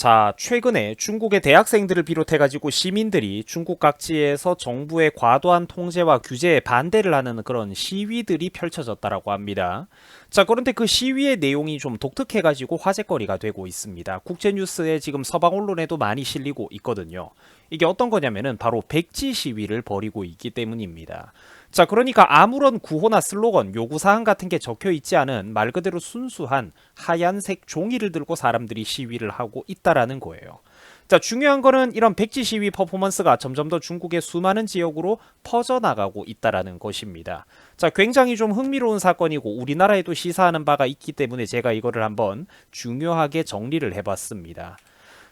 자, 최근에 중국의 대학생들을 비롯해가지고 시민들이 중국 각지에서 정부의 과도한 통제와 규제에 반대를 하는 그런 시위들이 펼쳐졌다라고 합니다. 자, 그런데 그 시위의 내용이 좀 독특해가지고 화제거리가 되고 있습니다. 국제뉴스에 지금 서방 언론에도 많이 실리고 있거든요. 이게 어떤 거냐면은 바로 백지 시위를 벌이고 있기 때문입니다. 자, 그러니까 아무런 구호나 슬로건, 요구사항 같은 게 적혀 있지 않은 말 그대로 순수한 하얀색 종이를 들고 사람들이 시위를 하고 있다라는 거예요. 자, 중요한 거는 이런 백지 시위 퍼포먼스가 점점 더 중국의 수많은 지역으로 퍼져나가고 있다라는 것입니다. 자, 굉장히 좀 흥미로운 사건이고 우리나라에도 시사하는 바가 있기 때문에 제가 이거를 한번 중요하게 정리를 해봤습니다.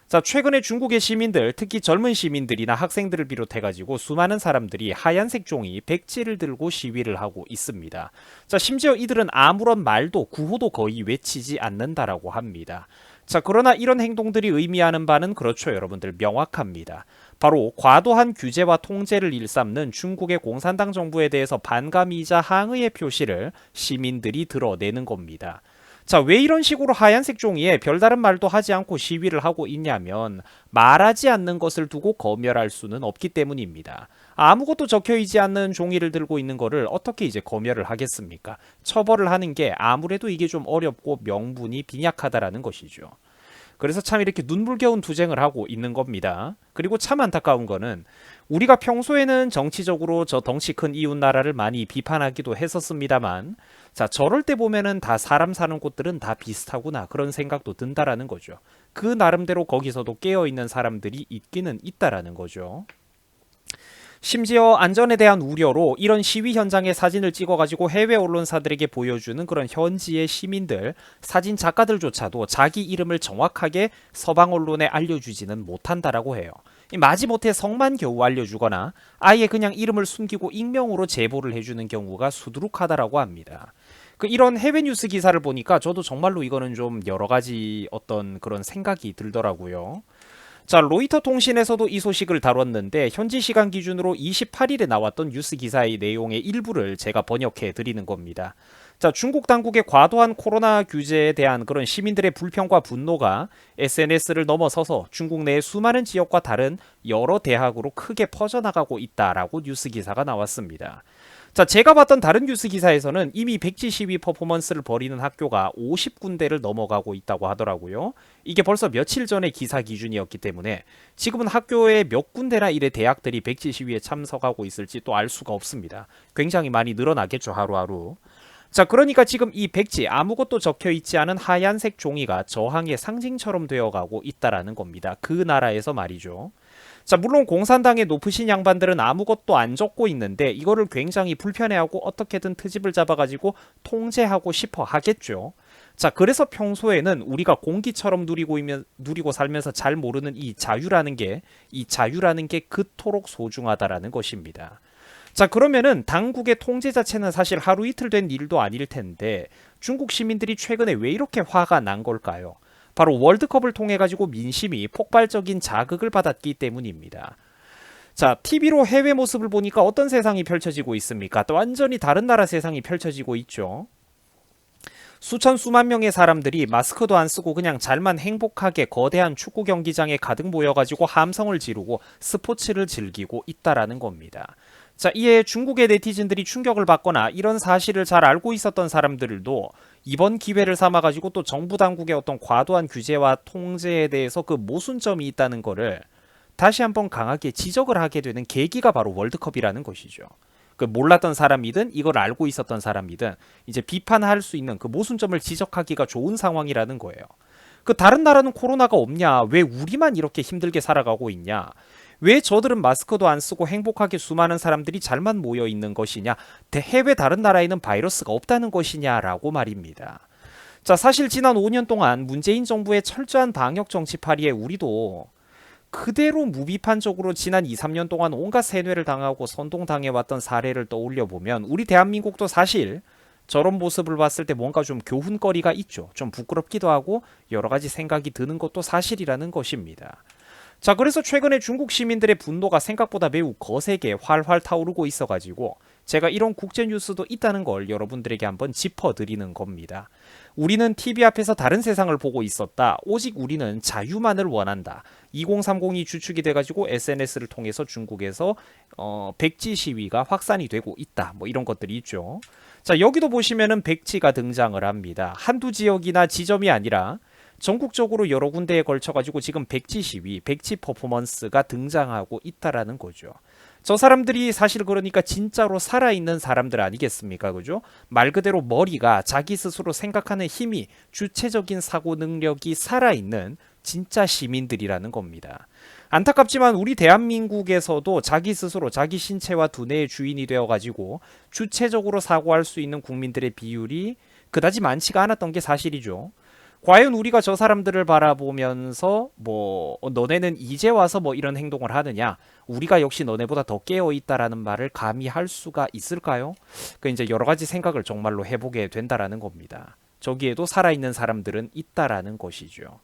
자, 최근에 중국의 시민들, 특히 젊은 시민들이나 학생들을 비롯해가지고 수많은 사람들이 하얀색 종이 백지를 들고 시위를 하고 있습니다. 자, 심지어 이들은 아무런 말도 구호도 거의 외치지 않는다라고 합니다. 자, 그러나 이런 행동들이 의미하는 바는 그렇죠, 여러분들 명확합니다. 바로 과도한 규제와 통제를 일삼는 중국의 공산당 정부에 대해서 반감이자 항의의 표시를 시민들이 드러내는 겁니다. 자, 왜 이런 식으로 하얀색 종이에 별다른 말도 하지 않고 시위를 하고 있냐면 말하지 않는 것을 두고 검열할 수는 없기 때문입니다. 아무것도 적혀있지 않는 종이를 들고 있는 거를 어떻게 이제 검열을 하겠습니까? 처벌을 하는 게 아무래도 이게 좀 어렵고 명분이 빈약하다라는 것이죠. 그래서 참 이렇게 눈물겨운 투쟁을 하고 있는 겁니다. 그리고 참 안타까운 거는 우리가 평소에는 정치적으로 저 덩치 큰 이웃 나라를 많이 비판하기도 했었습니다만, 자, 저럴 때 보면은 다 사람 사는 곳들은 다 비슷하구나 그런 생각도 든다라는 거죠. 그 나름대로 거기서도 깨어있는 사람들이 있기는 있다라는 거죠. 심지어 안전에 대한 우려로 이런 시위 현장의 사진을 찍어가지고 해외 언론사들에게 보여주는 그런 현지의 시민들, 사진 작가들조차도 자기 이름을 정확하게 서방 언론에 알려주지는 못한다라고 해요. 마지못해 성만 겨우 알려주거나 아예 그냥 이름을 숨기고 익명으로 제보를 해주는 경우가 수두룩하다라고 합니다. 이런 해외 뉴스 기사를 보니까 저도 정말로 이거는 좀 여러 가지 어떤 그런 생각이 들더라고요. 자, 로이터 통신에서도 이 소식을 다뤘는데 현지 시간 기준으로 28일에 나왔던 뉴스 기사의 내용의 일부를 제가 번역해 드리는 겁니다. 자, 중국 당국의 과도한 코로나 규제에 대한 그런 시민들의 불평과 분노가 SNS를 넘어서서 중국 내의 수많은 지역과 다른 여러 대학으로 크게 퍼져나가고 있다라고 뉴스 기사가 나왔습니다. 자, 제가 봤던 다른 뉴스 기사에서는 이미 백지 시위 퍼포먼스를 벌이는 학교가 50군데를 넘어가고 있다고 하더라고요. 이게 벌써 며칠 전의 기사 기준이었기 때문에 지금은 학교에 몇 군데나 이래 대학들이 백지 시위에 참석하고 있을지 또 알 수가 없습니다. 굉장히 많이 늘어나겠죠, 하루하루. 자, 그러니까 지금 이 백지, 아무것도 적혀있지 않은 하얀색 종이가 저항의 상징처럼 되어가고 있다라는 겁니다. 그 나라에서 말이죠. 자, 물론 공산당의 높으신 양반들은 아무것도 안 적고 있는데 이거를 굉장히 불편해하고 어떻게든 트집을 잡아가지고 통제하고 싶어 하겠죠. 자, 그래서 평소에는 우리가 공기처럼 누리고 살면서 잘 모르는 이 자유라는 게 그토록 소중하다라는 것입니다. 자, 그러면은 당국의 통제 자체는 사실 하루 이틀 된 일도 아닐 텐데 중국 시민들이 최근에 왜 이렇게 화가 난 걸까요? 바로 월드컵을 통해 가지고 민심이 폭발적인 자극을 받았기 때문입니다. 자, TV로 해외 모습을 보니까 어떤 세상이 펼쳐지고 있습니까? 또 완전히 다른 나라 세상이 펼쳐지고 있죠. 수천 수만 명의 사람들이 마스크도 안 쓰고 그냥 잘만 행복하게 거대한 축구 경기장에 가득 모여가지고 함성을 지르고 스포츠를 즐기고 있다라는 겁니다. 자, 이에 중국의 네티즌들이 충격을 받거나 이런 사실을 잘 알고 있었던 사람들도 이번 기회를 삼아가지고 또 정부 당국의 어떤 과도한 규제와 통제에 대해서 그 모순점이 있다는 거를 다시 한번 강하게 지적을 하게 되는 계기가 바로 월드컵이라는 것이죠. 몰랐던 사람이든 이걸 알고 있었던 사람이든 이제 비판할 수 있는 그 모순점을 지적하기가 좋은 상황이라는 거예요. 다른 나라는 코로나가 없냐? 왜 우리만 이렇게 힘들게 살아가고 있냐? 왜 저들은 마스크도 안 쓰고 행복하게 수많은 사람들이 잘만 모여 있는 것이냐? 해외 다른 나라에는 바이러스가 없다는 것이냐라고 말입니다. 자, 사실 지난 5년 동안 문재인 정부의 철저한 방역 정치파리에 우리도 그대로 무비판적으로 지난 2, 3년 동안 온갖 세뇌를 당하고 선동당해왔던 사례를 떠올려 보면 우리 대한민국도 사실 저런 모습을 봤을 때 뭔가 좀 교훈거리가 있죠. 좀 부끄럽기도 하고 여러 가지 생각이 드는 것도 사실이라는 것입니다. 자, 그래서 최근에 중국 시민들의 분노가 생각보다 매우 거세게 활활 타오르고 있어가지고 제가 이런 국제 뉴스도 있다는 걸 여러분들에게 한번 짚어드리는 겁니다. 우리는 TV 앞에서 다른 세상을 보고 있었다. 오직 우리는 자유만을 원한다. 2030이 주축이 돼가지고 SNS를 통해서 중국에서 백지 시위가 확산이 되고 있다. 뭐 이런 것들이 있죠. 자, 여기도 보시면은 백지가 등장을 합니다. 한두 지역이나 지점이 아니라 전국적으로 여러 군데에 걸쳐가지고 지금 백지 시위, 백지 퍼포먼스가 등장하고 있다라는 거죠. 저 사람들이 사실 그러니까 진짜로 살아있는 사람들 아니겠습니까? 그죠? 말 그대로 머리가 자기 스스로 생각하는 힘이 주체적인 사고 능력이 살아있는 진짜 시민들이라는 겁니다. 안타깝지만 우리 대한민국에서도 자기 스스로 자기 신체와 두뇌의 주인이 되어가지고 주체적으로 사고할 수 있는 국민들의 비율이 그다지 많지가 않았던 게 사실이죠. 과연 우리가 저 사람들을 바라보면서 뭐 너네는 이제 와서 뭐 이런 행동을 하느냐, 우리가 역시 너네보다 더 깨어 있다라는 말을 감히 할 수가 있을까요? 그 이제 여러 가지 생각을 정말로 해보게 된다라는 겁니다. 저기에도 살아있는 사람들은 있다라는 것이죠.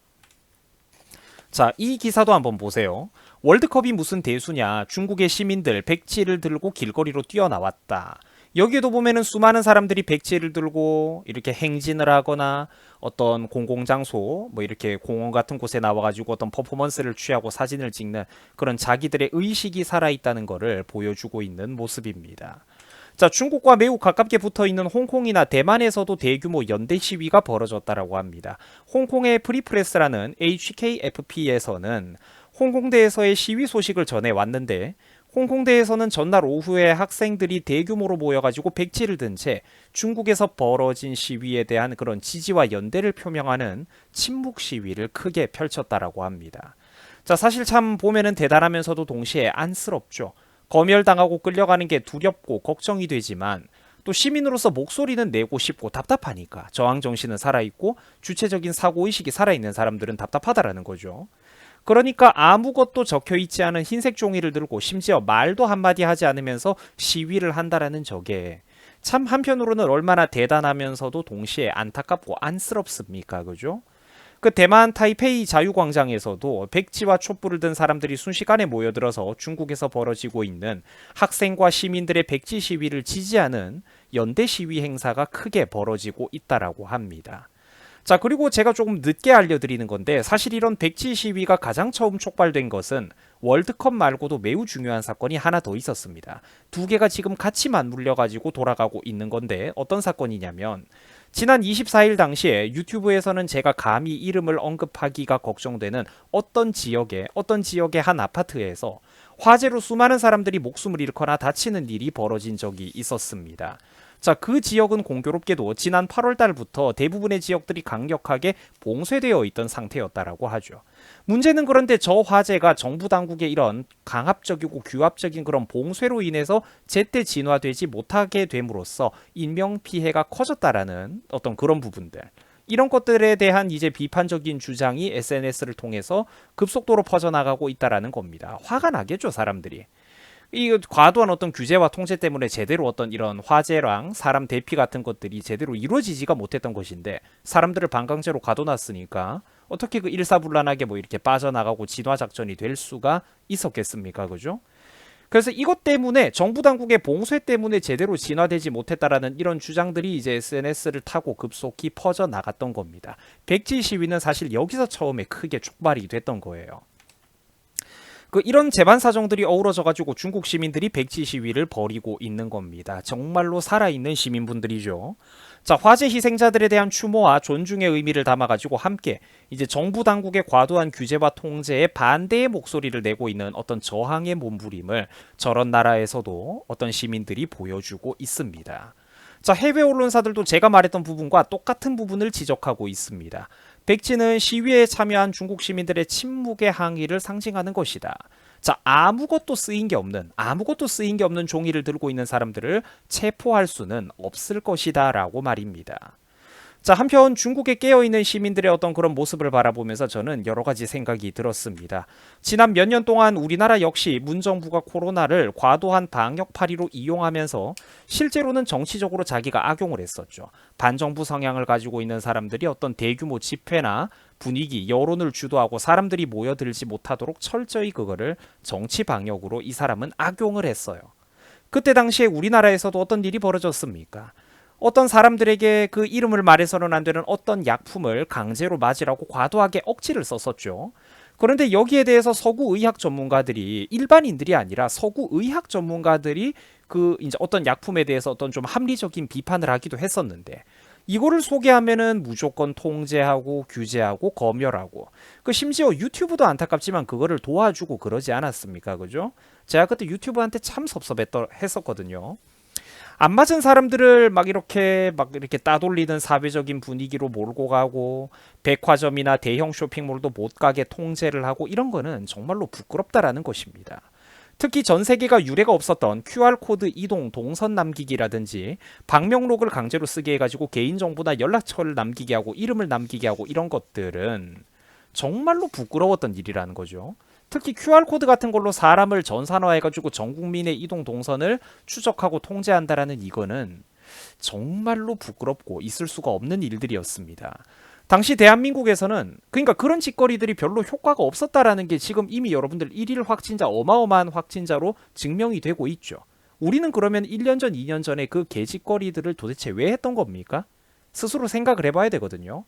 자, 이 기사도 한번 보세요. 월드컵이 무슨 대수냐, 중국의 시민들 백지를 들고 길거리로 뛰어나왔다. 여기에도 보면은 수많은 사람들이 백지를 들고 이렇게 행진을 하거나 어떤 공공장소, 뭐 이렇게 공원 같은 곳에 나와가지고 어떤 퍼포먼스를 취하고 사진을 찍는 그런 자기들의 의식이 살아있다는 것을 보여주고 있는 모습입니다. 자, 중국과 매우 가깝게 붙어있는 홍콩이나 대만에서도 대규모 연대 시위가 벌어졌다라고 합니다. 홍콩의 프리프레스라는 HKFP에서는 홍콩대에서의 시위 소식을 전해왔는데, 홍콩대에서는 전날 오후에 학생들이 대규모로 모여가지고 백지를 든 채 중국에서 벌어진 시위에 대한 그런 지지와 연대를 표명하는 침묵 시위를 크게 펼쳤다라고 합니다. 자, 사실 참 보면은 대단하면서도 동시에 안쓰럽죠. 검열당하고 끌려가는 게 두렵고 걱정이 되지만 또 시민으로서 목소리는 내고 싶고 답답하니까 저항정신은 살아있고 주체적인 사고의식이 살아있는 사람들은 답답하다라는 거죠. 그러니까 아무것도 적혀있지 않은 흰색 종이를 들고 심지어 말도 한마디 하지 않으면서 시위를 한다라는 저게 참 한편으로는 얼마나 대단하면서도 동시에 안타깝고 안쓰럽습니까? 그죠? 그 대만 타이페이 자유광장에서도 백지와 촛불을 든 사람들이 순식간에 모여들어서 중국에서 벌어지고 있는 학생과 시민들의 백지 시위를 지지하는 연대 시위 행사가 크게 벌어지고 있다라고 합니다. 자, 그리고 제가 조금 늦게 알려드리는 건데, 사실 이런 백지 시위가 가장 처음 촉발된 것은 월드컵 말고도 매우 중요한 사건이 하나 더 있었습니다. 두 개가 지금 같이 맞물려가지고 돌아가고 있는 건데, 어떤 사건이냐면 지난 24일 당시에 유튜브에서는 제가 감히 이름을 언급하기가 걱정되는 어떤 지역의 한 아파트에서 화재로 수많은 사람들이 목숨을 잃거나 다치는 일이 벌어진 적이 있었습니다. 자, 그 지역은 공교롭게도 지난 8월 달부터 대부분의 지역들이 강력하게 봉쇄되어 있던 상태였다라고 하죠. 문제는 그런데 저 화재가 정부 당국의 이런 강압적이고 규합적인 그런 봉쇄로 인해서 제때 진화되지 못하게 됨으로써 인명피해가 커졌다라는 어떤 그런 부분들. 이런 것들에 대한 이제 비판적인 주장이 SNS를 통해서 급속도로 퍼져나가고 있다라는 겁니다. 화가 나겠죠, 사람들이. 이 과도한 어떤 규제와 통제 때문에 제대로 어떤 이런 화재랑 사람 대피 같은 것들이 제대로 이루어지지가 못했던 것인데 사람들을 반강제로 가둬놨으니까 어떻게 그 일사불란하게 뭐 이렇게 빠져나가고 진화 작전이 될 수가 있었겠습니까? 그죠? 그래서 이것 때문에 정부 당국의 봉쇄 때문에 제대로 진화되지 못했다라는 이런 주장들이 이제 SNS를 타고 급속히 퍼져 나갔던 겁니다. 백지 시위는 사실 여기서 처음에 크게 촉발이 됐던 거예요. 이런 재반 사정들이 어우러져가지고 중국 시민들이 백지 시위를 벌이고 있는 겁니다. 정말로 살아있는 시민분들이죠. 자, 화재 희생자들에 대한 추모와 존중의 의미를 담아가지고 함께 이제 정부 당국의 과도한 규제와 통제에 반대의 목소리를 내고 있는 어떤 저항의 몸부림을 저런 나라에서도 어떤 시민들이 보여주고 있습니다. 자, 해외 언론사들도 제가 말했던 부분과 똑같은 부분을 지적하고 있습니다. 백지는 시위에 참여한 중국 시민들의 침묵의 항의를 상징하는 것이다. 자, 아무것도 쓰인 게 없는 종이를 들고 있는 사람들을 체포할 수는 없을 것이다 라고 말입니다. 자, 한편 중국에 깨어있는 시민들의 어떤 그런 모습을 바라보면서 저는 여러 가지 생각이 들었습니다. 지난 몇 년 동안 우리나라 역시 문 정부가 코로나를 과도한 방역팔이로 이용하면서 실제로는 정치적으로 자기가 악용을 했었죠. 반정부 성향을 가지고 있는 사람들이 어떤 대규모 집회나 분위기, 여론을 주도하고 사람들이 모여들지 못하도록 철저히 그거를 정치 방역으로 이 사람은 악용을 했어요. 그때 당시에 우리나라에서도 어떤 일이 벌어졌습니까? 어떤 사람들에게 그 이름을 말해서는 안 되는 어떤 약품을 강제로 맞으라고 과도하게 억지를 썼었죠. 그런데 여기에 대해서 서구 의학 전문가들이 일반인들이 아니라 서구 의학 전문가들이 그 이제 어떤 약품에 대해서 어떤 좀 합리적인 비판을 하기도 했었는데 이거를 소개하면은 무조건 통제하고 규제하고 검열하고 그 심지어 유튜브도 안타깝지만 그거를 도와주고 그러지 않았습니까? 그죠? 제가 그때 유튜브한테 참 섭섭했었거든요. 안 맞은 사람들을 막 이렇게 따돌리는 사회적인 분위기로 몰고 가고 백화점이나 대형 쇼핑몰도 못 가게 통제를 하고 이런 거는 정말로 부끄럽다라는 것입니다. 특히 전 세계가 유례가 없었던 QR코드 이동 동선 남기기라든지 방명록을 강제로 쓰게 해가지고 개인정보나 연락처를 남기게 하고 이름을 남기게 하고 이런 것들은 정말로 부끄러웠던 일이라는 거죠. 특히 QR코드 같은 걸로 사람을 전산화해가지고 전 국민의 이동 동선을 추적하고 통제한다라는 이거는 정말로 부끄럽고 있을 수가 없는 일들이었습니다. 당시 대한민국에서는 그러니까 그런 짓거리들이 별로 효과가 없었다라는 게 지금 이미 여러분들 1일 확진자 어마어마한 확진자로 증명이 되고 있죠. 우리는 그러면 1년 전, 2년 전에 그 개짓거리들을 도대체 왜 했던 겁니까? 스스로 생각을 해봐야 되거든요.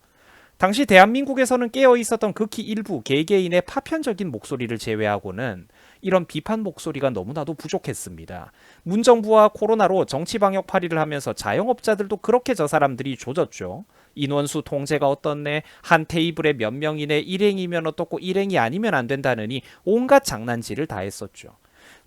당시 대한민국에서는 깨어 있었던 극히 일부 개개인의 파편적인 목소리를 제외하고는 이런 비판 목소리가 너무나도 부족했습니다. 문정부와 코로나로 정치 방역 파리를 하면서 자영업자들도 그렇게 저 사람들이 조졌죠. 인원수 통제가 어떻네, 한 테이블에 몇 명이네, 일행이면 어떻고 일행이 아니면 안 된다느니 온갖 장난질을 다 했었죠.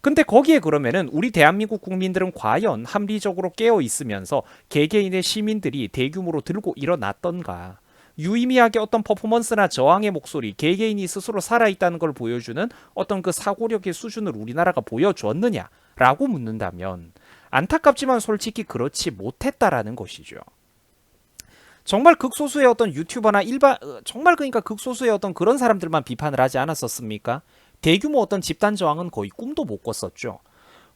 근데 거기에 그러면은 우리 대한민국 국민들은 과연 합리적으로 깨어 있으면서 개개인의 시민들이 대규모로 들고 일어났던가? 유의미하게 어떤 퍼포먼스나 저항의 목소리, 개개인이 스스로 살아있다는 걸 보여주는 어떤 그 사고력의 수준을 우리나라가 보여줬느냐라고 묻는다면 안타깝지만 솔직히 그렇지 못했다라는 것이죠. 정말 극소수의 어떤 유튜버나 정말 그러니까 극소수의 어떤 그런 사람들만 비판을 하지 않았었습니까? 대규모 어떤 집단 저항은 거의 꿈도 못 꿨었죠.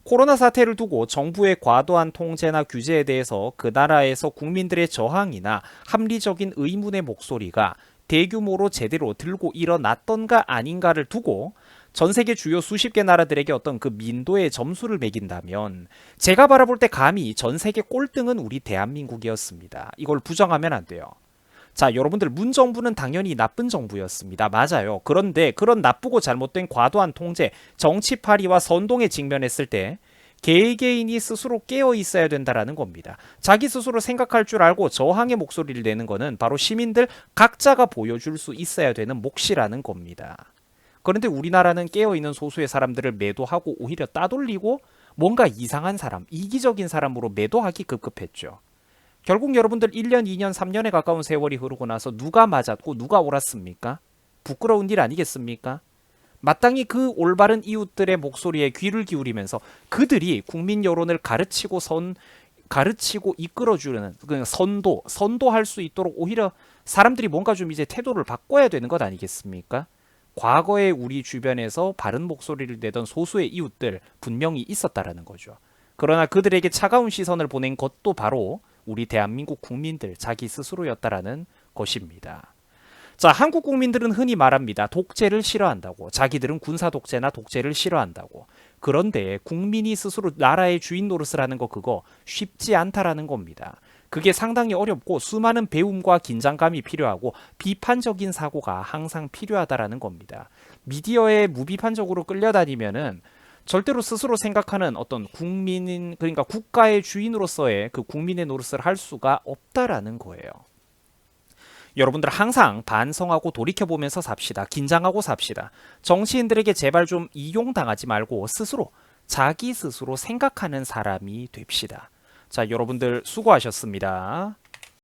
코로나 사태를 두고 정부의 과도한 통제나 규제에 대해서 그 나라에서 국민들의 저항이나 합리적인 의문의 목소리가 대규모로 제대로 들고 일어났던가 아닌가를 두고 전 세계 주요 수십 개 나라들에게 어떤 그 민도의 점수를 매긴다면 제가 바라볼 때 감히 전 세계 꼴등은 우리 대한민국이었습니다. 이걸 부정하면 안 돼요. 자, 여러분들 문정부는 당연히 나쁜 정부였습니다. 맞아요. 그런데 그런 나쁘고 잘못된 과도한 통제, 정치파리와 선동에 직면했을 때 개개인이 스스로 깨어 있어야 된다라는 겁니다. 자기 스스로 생각할 줄 알고 저항의 목소리를 내는 거는 바로 시민들 각자가 보여줄 수 있어야 되는 몫이라는 겁니다. 그런데 우리나라는 깨어있는 소수의 사람들을 매도하고 오히려 따돌리고 뭔가 이상한 사람, 이기적인 사람으로 매도하기 급급했죠. 결국 여러분들 1년, 2년, 3년에 가까운 세월이 흐르고 나서 누가 맞았고 누가 옳았습니까? 부끄러운 일 아니겠습니까? 마땅히 그 올바른 이웃들의 목소리에 귀를 기울이면서 그들이 국민 여론을 가르치고 이끌어주는 그냥 선도할 수 있도록 오히려 사람들이 뭔가 좀 이제 태도를 바꿔야 되는 것 아니겠습니까? 과거에 우리 주변에서 바른 목소리를 내던 소수의 이웃들 분명히 있었다라는 거죠. 그러나 그들에게 차가운 시선을 보낸 것도 바로 우리 대한민국 국민들 자기 스스로였다라는 것입니다. 자, 한국 국민들은 흔히 말합니다. 독재를 싫어한다고. 자기들은 군사 독재나 독재를 싫어한다고. 그런데 국민이 스스로 나라의 주인 노릇을 하는 거 그거 쉽지 않다라는 겁니다. 그게 상당히 어렵고 수많은 배움과 긴장감이 필요하고 비판적인 사고가 항상 필요하다라는 겁니다. 미디어에 무비판적으로 끌려다니면은 절대로 스스로 생각하는 어떤 국민인 그러니까 국가의 주인으로서의 그 국민의 노릇을 할 수가 없다라는 거예요. 여러분들 항상 반성하고 돌이켜보면서 삽시다. 긴장하고 삽시다. 정치인들에게 제발 좀 이용당하지 말고 자기 스스로 생각하는 사람이 됩시다. 자, 여러분들 수고하셨습니다.